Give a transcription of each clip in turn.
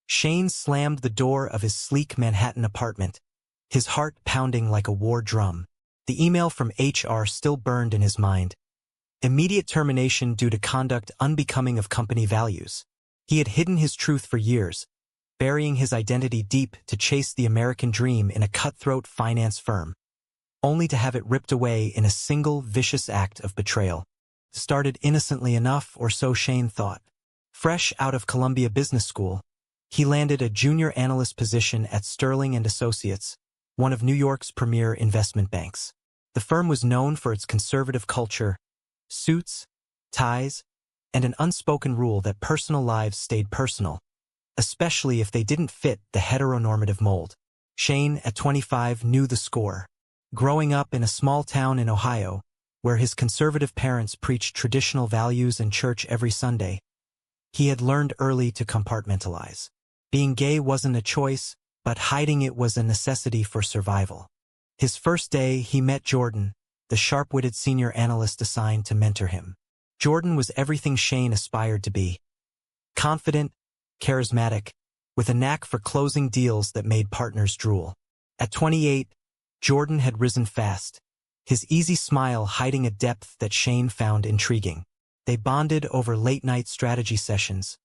Shane slammed the door of his sleek Manhattan apartment, his heart pounding like a war drum. The email from HR still burned in his mind. Immediate termination due to conduct unbecoming of company values. He had hidden his truth for years, burying his identity deep to chase the American dream in a cutthroat finance firm, only to have it ripped away in a single vicious act of betrayal. Started innocently enough, or so Shane thought. Fresh out of Columbia Business School, he landed a junior analyst position at Sterling & Associates, one of New York's premier investment banks. The firm was known for its conservative culture, suits, ties, and an unspoken rule that personal lives stayed personal, especially if they didn't fit the heteronormative mold. Shane, at 25, knew the score. Growing up in a small town in Ohio, where his conservative parents preached traditional values and church every Sunday, he had learned early to compartmentalize. Being gay wasn't a choice, but hiding it was a necessity for survival. His first day, he met Jordan, the sharp-witted senior analyst assigned to mentor him. Jordan was everything Shane aspired to be. Confident, charismatic, with a knack for closing deals that made partners drool. At 28, Jordan had risen fast, his easy smile hiding a depth that Shane found intriguing. They bonded over late-night strategy sessions,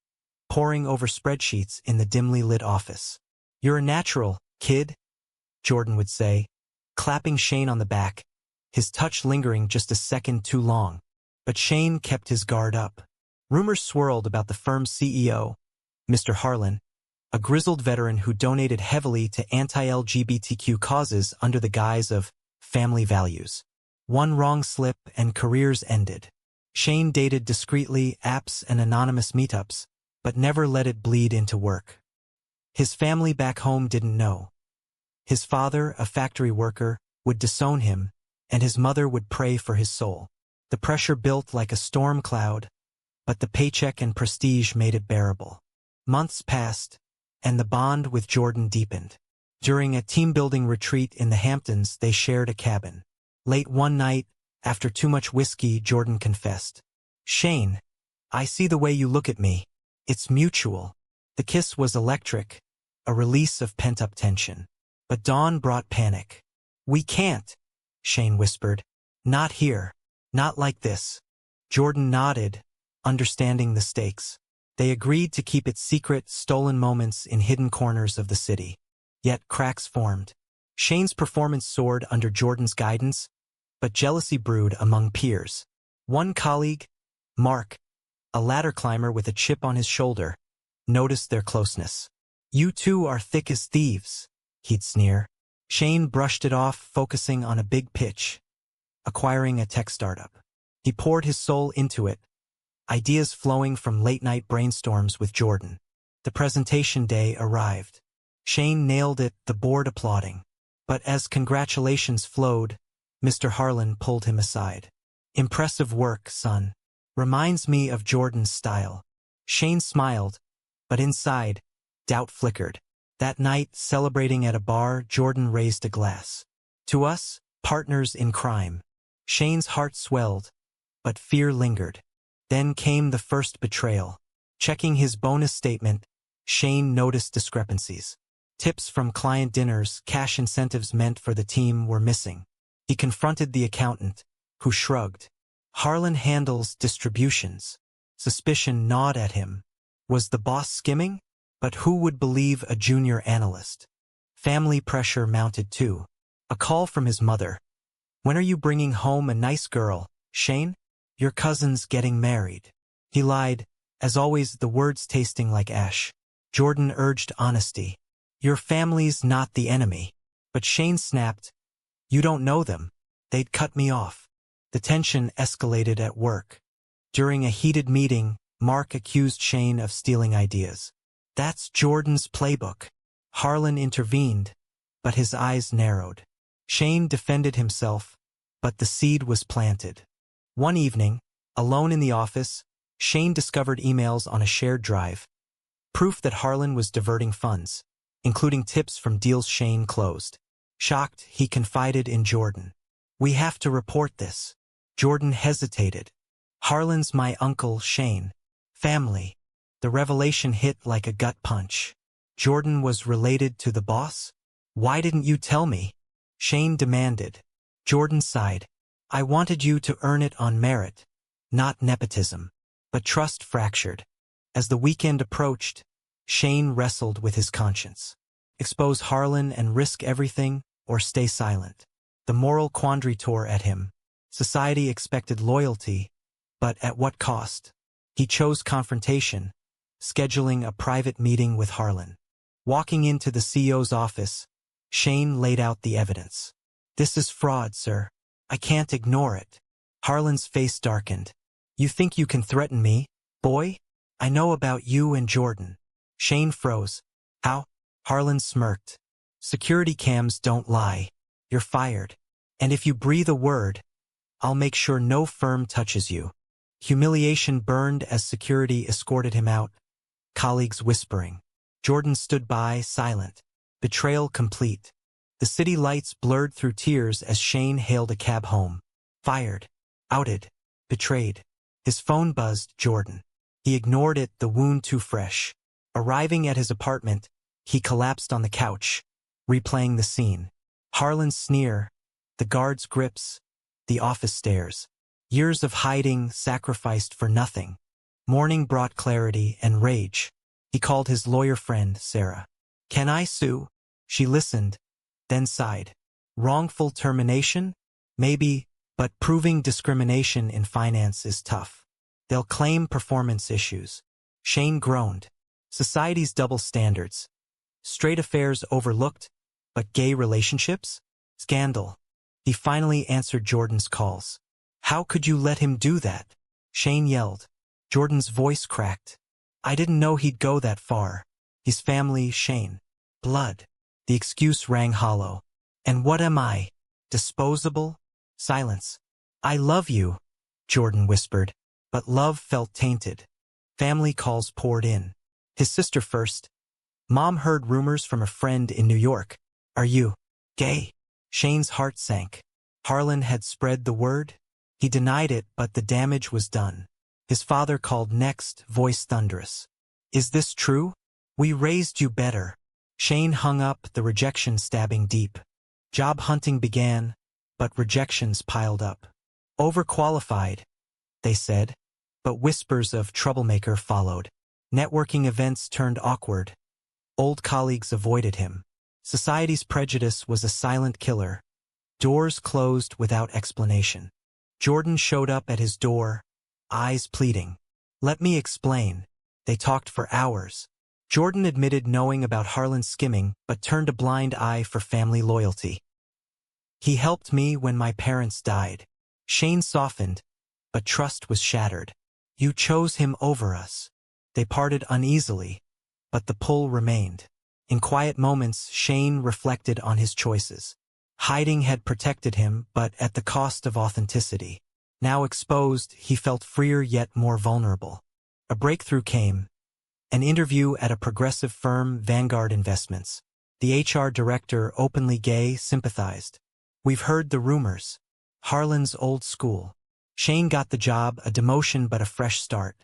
poring over spreadsheets in the dimly lit office. "You're a natural, kid," Jordan would say, clapping Shane on the back, his touch lingering just a second too long. But Shane kept his guard up. Rumors swirled about the firm's CEO, Mr. Harlan, a grizzled veteran who donated heavily to anti-LGBTQ causes under the guise of family values. One wrong slip and careers ended. Shane dated discreetly, apps and anonymous meetups, but never let it bleed into work. His family back home didn't know. His father, a factory worker, would disown him, and his mother would pray for his soul. The pressure built like a storm cloud, but the paycheck and prestige made it bearable. Months passed, and the bond with Jordan deepened. During a team-building retreat in the Hamptons, they shared a cabin. Late one night, after too much whiskey, Jordan confessed, "Shane, I see the way you look at me. It's mutual." The kiss was electric, a release of pent-up tension. But dawn brought panic. "We can't," Shane whispered. "Not here. Not like this." Jordan nodded, understanding the stakes. They agreed to keep its secret, stolen moments in hidden corners of the city. Yet cracks formed. Shane's performance soared under Jordan's guidance, but jealousy brewed among peers. One colleague, Mark, a ladder climber with a chip on his shoulder, noticed their closeness. "You two are thick as thieves," he'd sneer. Shane brushed it off, focusing on a big pitch, acquiring a tech startup. He poured his soul into it, ideas flowing from late-night brainstorms with Jordan. The presentation day arrived. Shane nailed it, the board applauding. But as congratulations flowed, Mr. Harlan pulled him aside. "Impressive work, son. Reminds me of Jordan's style." Shane smiled, but inside, doubt flickered. That night, celebrating at a bar, Jordan raised a glass. "To us, partners in crime." Shane's heart swelled, but fear lingered. Then came the first betrayal. Checking his bonus statement, Shane noticed discrepancies. Tips from client dinners, cash incentives meant for the team were missing. He confronted the accountant, who shrugged. "Harlan handles distributions." Suspicion gnawed at him. Was the boss skimming? But who would believe a junior analyst? Family pressure mounted too. A call from his mother. "When are you bringing home a nice girl, Shane? Your cousin's getting married." He lied, as always, the words tasting like ash. Jordan urged honesty. "Your family's not the enemy." But Shane snapped, "You don't know them. They'd cut me off." The tension escalated at work. During a heated meeting, Mark accused Shane of stealing ideas. "That's Jordan's playbook." Harlan intervened, but his eyes narrowed. Shane defended himself, but the seed was planted. One evening, alone in the office, Shane discovered emails on a shared drive, proof that Harlan was diverting funds, including tips from deals Shane closed. Shocked, he confided in Jordan. "We have to report this." Jordan hesitated. "Harlan's my uncle, Shane. Family." The revelation hit like a gut punch. Jordan was related to the boss? Why didn't you tell me? Shane demanded. Jordan sighed. I wanted you to earn it on merit, not nepotism. But trust fractured. As the weekend approached, Shane wrestled with his conscience. Expose Harlan and risk everything, or stay silent. The moral quandary tore at him. Society expected loyalty, but at what cost? He chose confrontation, scheduling a private meeting with Harlan. Walking into the CEO's office, Shane laid out the evidence. This is fraud, sir. I can't ignore it. Harlan's face darkened. You think you can threaten me, boy? I know about you and Jordan. Shane froze. How? Harlan smirked. Security cams don't lie. You're fired. And if you breathe a word, I'll make sure no firm touches you. Humiliation burned as security escorted him out, colleagues whispering. Jordan stood by, silent. Betrayal complete. The city lights blurred through tears as Shane hailed a cab home. Fired. Outed. Betrayed. His phone buzzed. Jordan. He ignored it, the wound too fresh. Arriving at his apartment, he collapsed on the couch, replaying the scene. Harlan's sneer, the guard's grips, the office stares. Years of hiding, sacrificed for nothing. Morning brought clarity and rage. He called his lawyer friend, Sarah. Can I sue? She listened, then sighed. Wrongful termination? Maybe, but proving discrimination in finance is tough. They'll claim performance issues. Shane groaned. Society's double standards. Straight affairs overlooked, but gay relationships? Scandal. He finally answered Jordan's calls. How could you let him do that? Shane yelled. Jordan's voice cracked. I didn't know he'd go that far. His family, Shane. Blood. The excuse rang hollow. And what am I? Disposable? Silence. I love you, Jordan whispered, but love felt tainted. Family calls poured in. His sister first. Mom heard rumors from a friend in New York. Are you gay? Shane's heart sank. Harlan had spread the word. He denied it, but the damage was done. His father called next, voice thunderous. Is this true? We raised you better. Shane hung up, the rejection stabbing deep. Job hunting began, but rejections piled up. Overqualified, they said, but whispers of troublemaker followed. Networking events turned awkward. Old colleagues avoided him. Society's prejudice was a silent killer. Doors closed without explanation. Jordan showed up at his door, eyes pleading. Let me explain. They talked for hours. Jordan admitted knowing about Harlan's skimming, but turned a blind eye for family loyalty. He helped me when my parents died. Shane softened, but trust was shattered. You chose him over us. They parted uneasily, but the pull remained. In quiet moments, Shane reflected on his choices. Hiding had protected him, but at the cost of authenticity. Now exposed, he felt freer yet more vulnerable. A breakthrough came. An interview at a progressive firm, Vanguard Investments. The HR director, openly gay, sympathized. We've heard the rumors. Harlan's old school. Shane got the job, a demotion but a fresh start.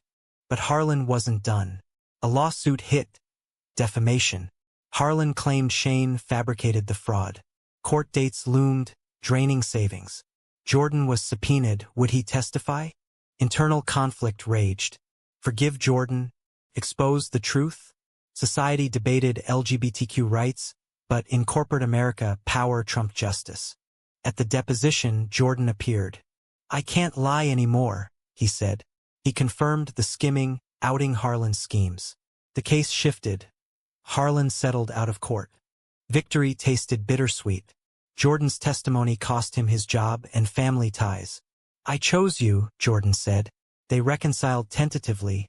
But Harlan wasn't done. A lawsuit hit. Defamation. Harlan claimed Shane fabricated the fraud. Court dates loomed, draining savings. Jordan was subpoenaed. Would he testify? Internal conflict raged. Forgive Jordan? Expose the truth? Society debated LGBTQ rights, but in corporate America, power trumped justice. At the deposition, Jordan appeared. I can't lie anymore, he said. He confirmed the skimming, outing Harlan's schemes. The case shifted. Harlan settled out of court. Victory tasted bittersweet. Jordan's testimony cost him his job and family ties. I chose you, Jordan said. They reconciled tentatively,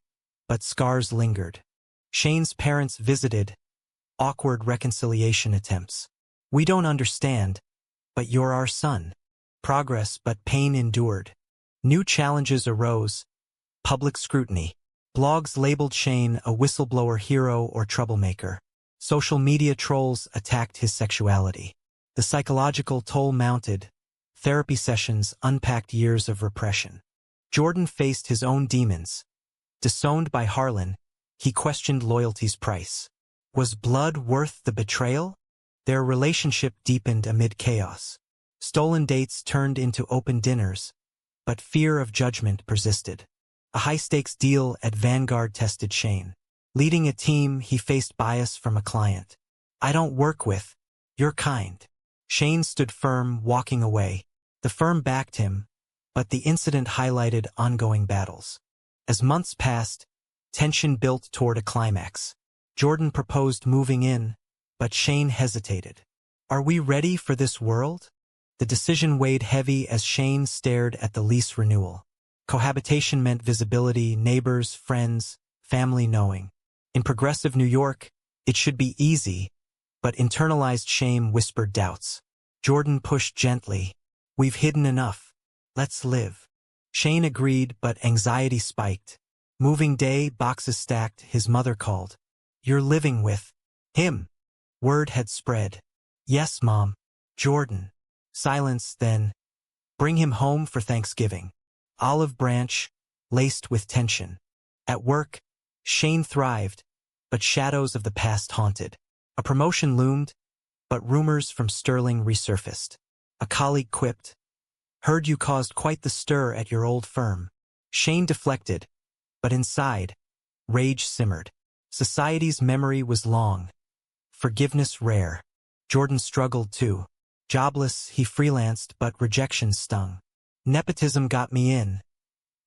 but scars lingered. Shane's parents visited. Awkward reconciliation attempts. We don't understand, but you're our son. Progress, but pain endured. New challenges arose. Public scrutiny. Blogs labeled Shane a whistleblower hero or troublemaker. Social media trolls attacked his sexuality. The psychological toll mounted. Therapy sessions unpacked years of repression. Jordan faced his own demons. Disowned by Harlan, he questioned loyalty's price. Was blood worth the betrayal? Their relationship deepened amid chaos. Stolen dates turned into open dinners, but fear of judgment persisted. A high-stakes deal at Vanguard tested Shane. Leading a team, he faced bias from a client. "I don't work with your kind." Shane stood firm, walking away. The firm backed him, but the incident highlighted ongoing battles. As months passed, tension built toward a climax. Jordan proposed moving in, but Shane hesitated. "Are we ready for this world?" The decision weighed heavy as Shane stared at the lease renewal. Cohabitation meant visibility, neighbors, friends, family knowing. In progressive New York, it should be easy, but internalized shame whispered doubts. Jordan pushed gently. "We've hidden enough. Let's live." Shane agreed, but anxiety spiked. Moving day, boxes stacked, his mother called. "You're living with him." Word had spread. "Yes, Mom." Jordan. Silence, then. "Bring him home for Thanksgiving." Olive branch, laced with tension. At work, Shane thrived, but shadows of the past haunted. A promotion loomed, but rumors from Sterling resurfaced. A colleague quipped, "Heard you caused quite the stir at your old firm." Shane deflected, but inside, rage simmered. Society's memory was long, forgiveness rare. Jordan struggled too. Jobless, he freelanced, but rejection stung. "Nepotism got me in.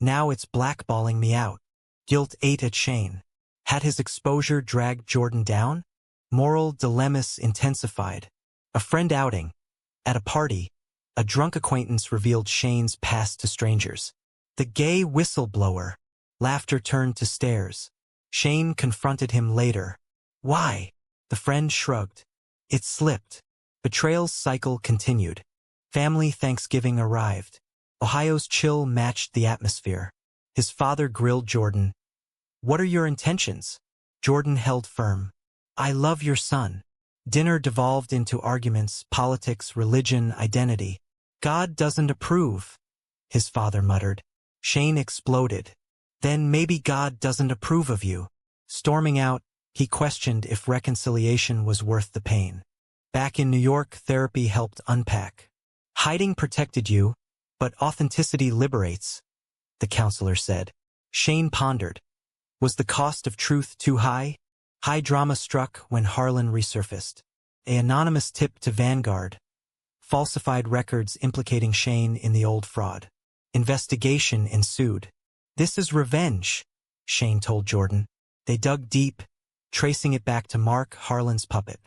Now it's blackballing me out." Guilt ate at Shane. Had his exposure dragged Jordan down? Moral dilemmas intensified. A friend outing. At a party, a drunk acquaintance revealed Shane's past to strangers. The gay whistleblower. Laughter turned to stares. Shane confronted him later. "Why?" The friend shrugged. It slipped. Betrayal's cycle continued. Family Thanksgiving arrived. Ohio's chill matched the atmosphere. His father grilled Jordan. "What are your intentions?" Jordan held firm. "I love your son." Dinner devolved into arguments, politics, religion, identity. "God doesn't approve," his father muttered. Shane exploded. "Then maybe God doesn't approve of you." Storming out, he questioned if reconciliation was worth the pain. Back in New York, therapy helped unpack. "Hiding protected you, but authenticity liberates," the counselor said. Shane pondered. Was the cost of truth too high? High drama struck when Harlan resurfaced. An anonymous tip to Vanguard. Falsified records implicating Shane in the old fraud. Investigation ensued. "This is revenge," Shane told Jordan. They dug deep, tracing it back to Mark, Harlan's puppet.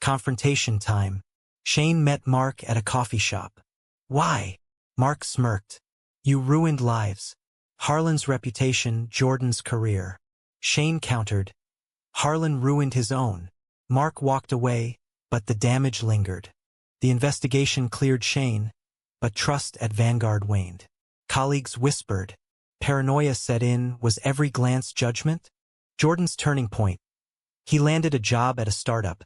Confrontation time. Shane met Mark at a coffee shop. "Why?" Mark smirked. "You ruined lives. Harlan's reputation, Jordan's career." Shane countered. "Harlan ruined his own." Mark walked away, but the damage lingered. The investigation cleared Shane, but trust at Vanguard waned. Colleagues whispered. Paranoia set in. Was every glance judgment? Jordan's turning point. He landed a job at a startup,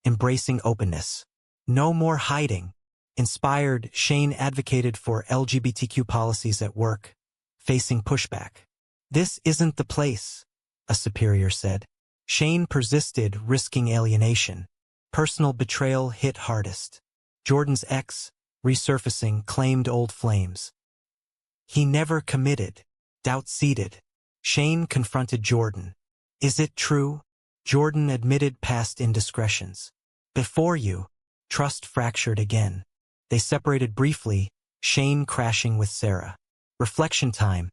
embracing openness. No more hiding. Inspired, Shane advocated for LGBTQ policies at work, facing pushback. "This isn't the place," a superior said. Shane persisted, risking alienation. Personal betrayal hit hardest. Jordan's ex, resurfacing, claimed old flames. He never committed. Doubt seeded. Shane confronted Jordan. "Is it true?" Jordan admitted past indiscretions. "Before you." Trust fractured again. They separated briefly, Shane crashing with Sarah. Reflection time.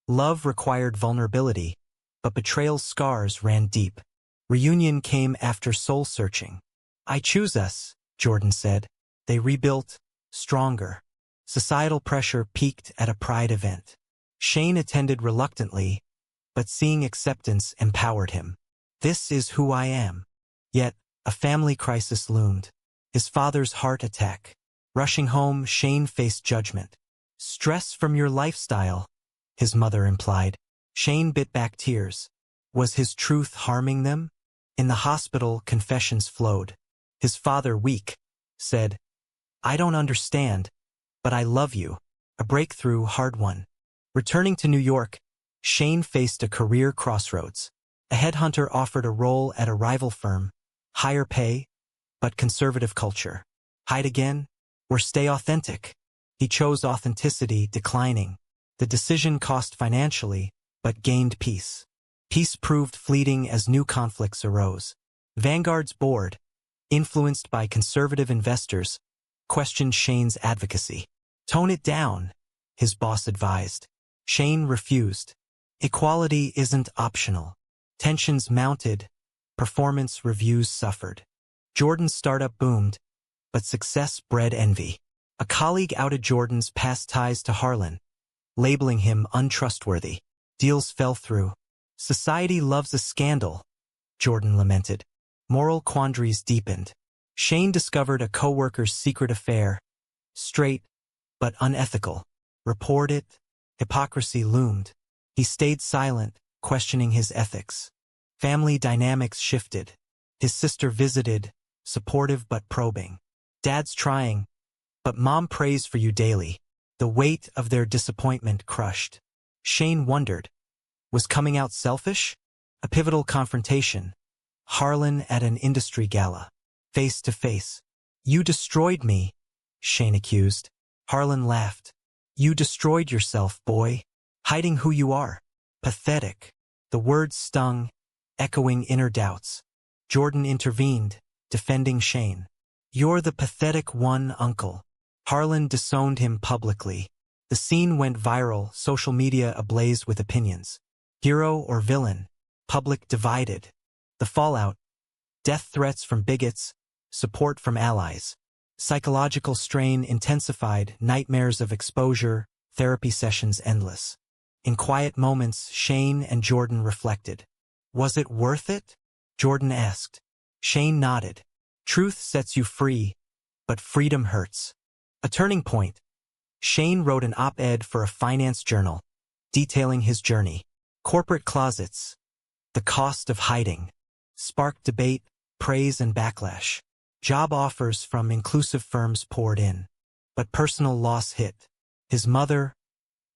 Love required vulnerability, but betrayal's scars ran deep. Reunion came after soul-searching. "I choose us," Jordan said. They rebuilt, stronger. Societal pressure peaked at a pride event. Shane attended reluctantly, but seeing acceptance empowered him. "This is who I am." Yet, a family crisis loomed. His father's heart attack. Rushing home, Shane faced judgment. "Stress from your lifestyle," his mother implied. Shane bit back tears. Was his truth harming them? In the hospital, confessions flowed. His father, weak, said, "I don't understand, but I love you." A breakthrough, hard one. Returning to New York, Shane faced a career crossroads. A headhunter offered a role at a rival firm, higher pay, but conservative culture. Hide again, or stay authentic? He chose authenticity, declining. The decision cost financially, but gained peace. Peace proved fleeting as new conflicts arose. Vanguard's board, influenced by conservative investors, questioned Shane's advocacy. Tone it down, his boss advised. Shane refused. Equality isn't optional. Tensions mounted, performance reviews suffered. Jordan's startup boomed, but success bred envy. A colleague outed Jordan's past ties to Harlan, labeling him untrustworthy. Deals fell through. Society loves a scandal, Jordan lamented. Moral quandaries deepened. Shane discovered a co-worker's secret affair. Straight, but unethical. Report it. Hypocrisy loomed. He stayed silent, questioning his ethics. Family dynamics shifted. His sister visited, supportive but probing. Dad's trying, but Mom prays for you daily. The weight of their disappointment crushed. Shane wondered, was coming out selfish? A pivotal confrontation. Harlan at an industry gala. Face to face. You destroyed me, Shane accused. Harlan laughed. You destroyed yourself, boy. Hiding who you are. Pathetic. The words stung, echoing inner doubts. Jordan intervened, defending Shane. You're the pathetic one, uncle. Harlan disowned him publicly. The scene went viral, social media ablaze with opinions. Hero or villain? Public divided. The fallout: death threats from bigots, support from allies. Psychological strain intensified, nightmares of exposure, therapy sessions endless. In quiet moments, Shane and Jordan reflected. Was it worth it? Jordan asked. Shane nodded. Truth sets you free, but freedom hurts. A turning point. Shane wrote an op-ed for a finance journal, detailing his journey. Corporate closets. The cost of hiding. Sparked debate, praise and backlash. Job offers from inclusive firms poured in. But personal loss hit. His mother,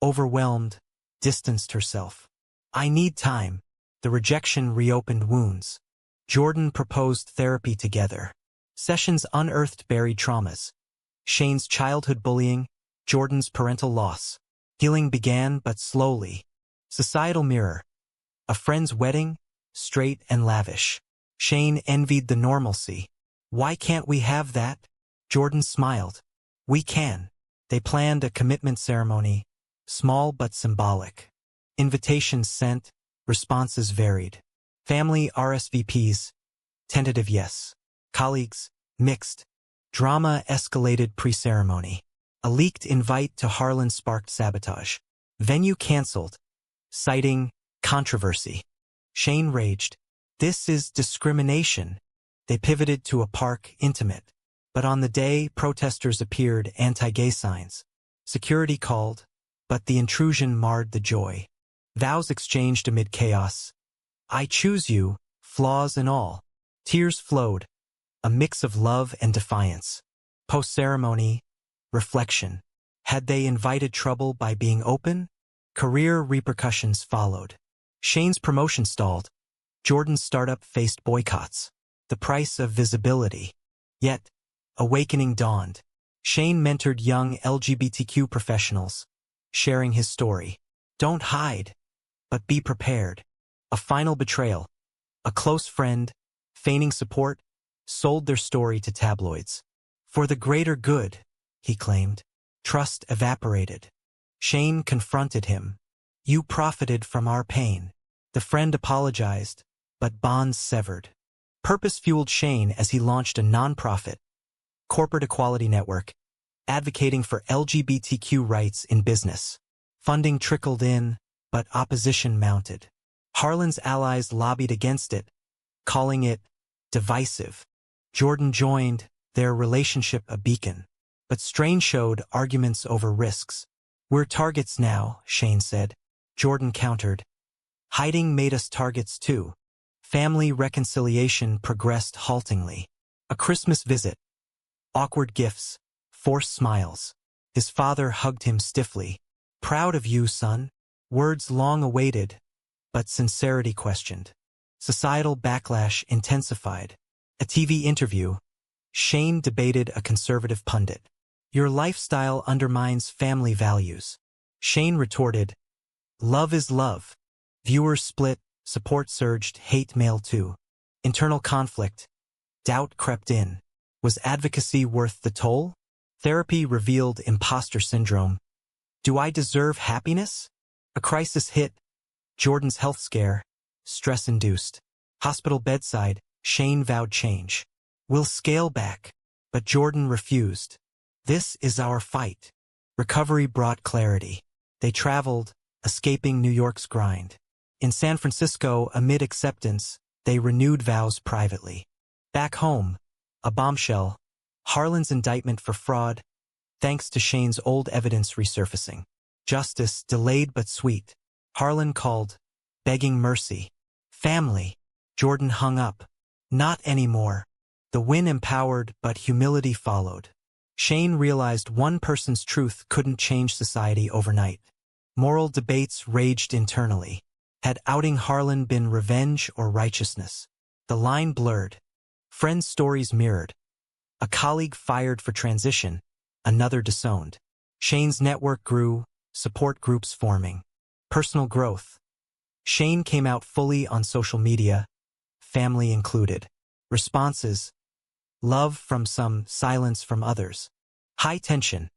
overwhelmed, distanced herself. I need time. The rejection reopened wounds. Jordan proposed therapy together. Sessions unearthed buried traumas. Shane's childhood bullying, Jordan's parental loss. Healing began but slowly. Societal mirror. A friend's wedding, straight and lavish. Shane envied the normalcy. Why can't we have that? Jordan smiled. We can. They planned a commitment ceremony, small but symbolic. Invitations sent, responses varied. Family RSVPs, tentative yes. Colleagues, mixed. Drama escalated pre-ceremony. A leaked invite to Harlan sparked sabotage. Venue canceled, citing controversy. Shane raged. This is discrimination. They pivoted to a park, intimate. But on the day, protesters appeared, anti-gay signs. Security called, but the intrusion marred the joy. Vows exchanged amid chaos. I choose you, flaws and all. Tears flowed, a mix of love and defiance. Post-ceremony, reflection. Had they invited trouble by being open? Career repercussions followed. Shane's promotion stalled. Jordan's startup faced boycotts. The price of visibility. Yet, awakening dawned. Shane mentored young LGBTQ professionals, sharing his story. Don't hide, but be prepared. A final betrayal. A close friend, feigning support, sold their story to tabloids. For the greater good, he claimed. Trust evaporated. Shane confronted him. You profited from our pain. The friend apologized, but bonds severed. Purpose fueled Shane as he launched a nonprofit, Corporate Equality Network, advocating for LGBTQ rights in business. Funding trickled in, but opposition mounted. Harlan's allies lobbied against it, calling it divisive. Jordan joined, their relationship a beacon. But strain showed arguments over risks. We're targets now, Shane said. Jordan countered. Hiding made us targets too. Family reconciliation progressed haltingly. A Christmas visit. Awkward gifts, forced smiles. His father hugged him stiffly. Proud of you, son. Words long awaited, but sincerity questioned. Societal backlash intensified. A TV interview. Shane debated a conservative pundit. Your lifestyle undermines family values. Shane retorted, love is love. Viewers split, support surged, hate mail too. Internal conflict. Doubt crept in. Was advocacy worth the toll? Therapy revealed imposter syndrome. Do I deserve happiness? A crisis hit. Jordan's health scare. Stress-induced. Hospital bedside. Shane vowed change. We'll scale back. But Jordan refused. This is our fight. Recovery brought clarity. They traveled, escaping New York's grind. In San Francisco, amid acceptance, they renewed vows privately. Back home, a bombshell. Harlan's indictment for fraud, thanks to Shane's old evidence resurfacing. Justice delayed but sweet. Harlan called, begging mercy. Family. Jordan hung up. Not anymore. The win empowered, but humility followed. Shane realized one person's truth couldn't change society overnight. Moral debates raged internally. Had outing Harlan been revenge or righteousness? The line blurred. Friends' stories mirrored. A colleague fired for transition, another disowned. Shane's network grew, support groups forming. Personal growth. Shane came out fully on social media, family included. Responses. Love from some, silence from others. High tension.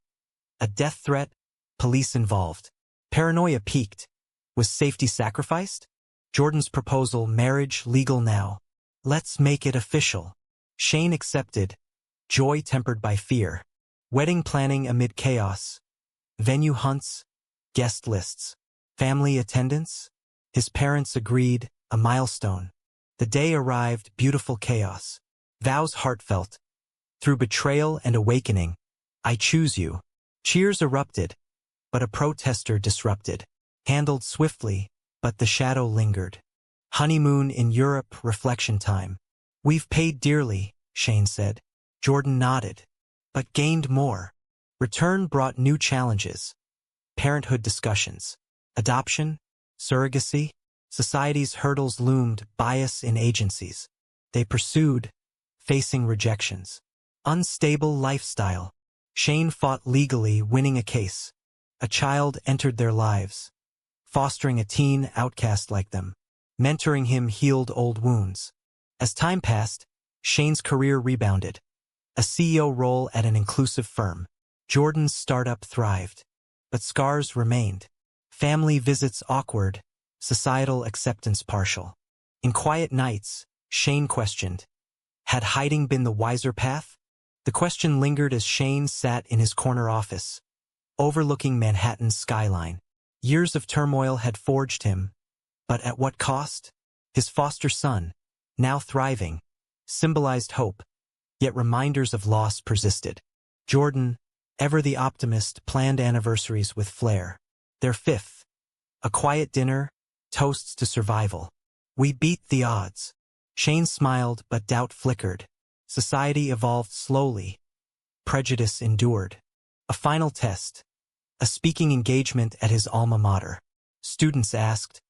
A death threat, police involved. Paranoia peaked. Was safety sacrificed? Jordan's proposal, marriage legal now. Let's make it official. Shane accepted. Joy tempered by fear. Wedding planning amid chaos. Venue hunts. Guest lists. Family attendance. His parents agreed, a milestone. The day arrived, beautiful chaos. Vows heartfelt. Through betrayal and awakening, I choose you. Cheers erupted, but a protester disrupted. Handled swiftly, but the shadow lingered. Honeymoon in Europe, reflection time. We've paid dearly, Shane said. Jordan nodded, but gained more. Return brought new challenges. Parenthood discussions. Adoption, surrogacy. Society's hurdles loomed, bias in agencies. They pursued, facing rejections. Unstable lifestyle. Shane fought legally, winning a case. A child entered their lives, fostering a teen outcast like them. Mentoring him healed old wounds. As time passed, Shane's career rebounded. A CEO role at an inclusive firm. Jordan's startup thrived, but scars remained. Family visits awkward, societal acceptance partial. In quiet nights, Shane questioned, had hiding been the wiser path? The question lingered as Shane sat in his corner office, overlooking Manhattan's skyline. Years of turmoil had forged him, but at what cost? His foster son, now thriving, symbolized hope, yet reminders of loss persisted. Jordan, ever the optimist, planned anniversaries with flair. Their fifth, a quiet dinner, toasts to survival. We beat the odds. Shane smiled, but doubt flickered. Society evolved slowly. Prejudice endured. A final test. A speaking engagement at his alma mater. Students asked,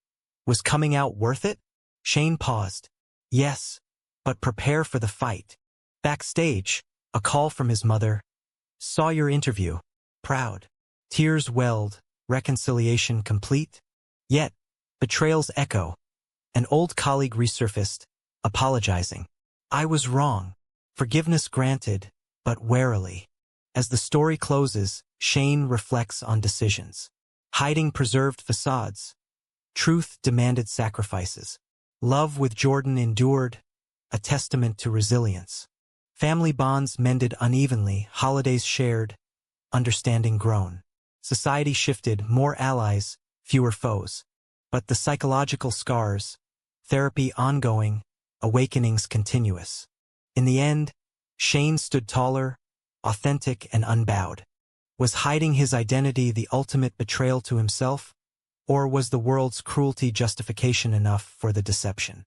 was coming out worth it? Shane paused. Yes, but prepare for the fight. Backstage, a call from his mother. Saw your interview. Proud. Tears welled, reconciliation complete. Yet, betrayals echo. An old colleague resurfaced, apologizing. I was wrong. Forgiveness granted, but warily. As the story closes, Shane reflects on decisions. Hiding preserved facades. Truth demanded sacrifices. Love with Jordan endured, a testament to resilience. Family bonds mended unevenly, holidays shared, understanding grown. Society shifted, more allies, fewer foes. But the psychological scars, therapy ongoing, awakenings continuous. In the end, Shane stood taller, authentic and unbowed. Was hiding his identity the ultimate betrayal to himself? Or was the world's cruelty justification enough for the deception?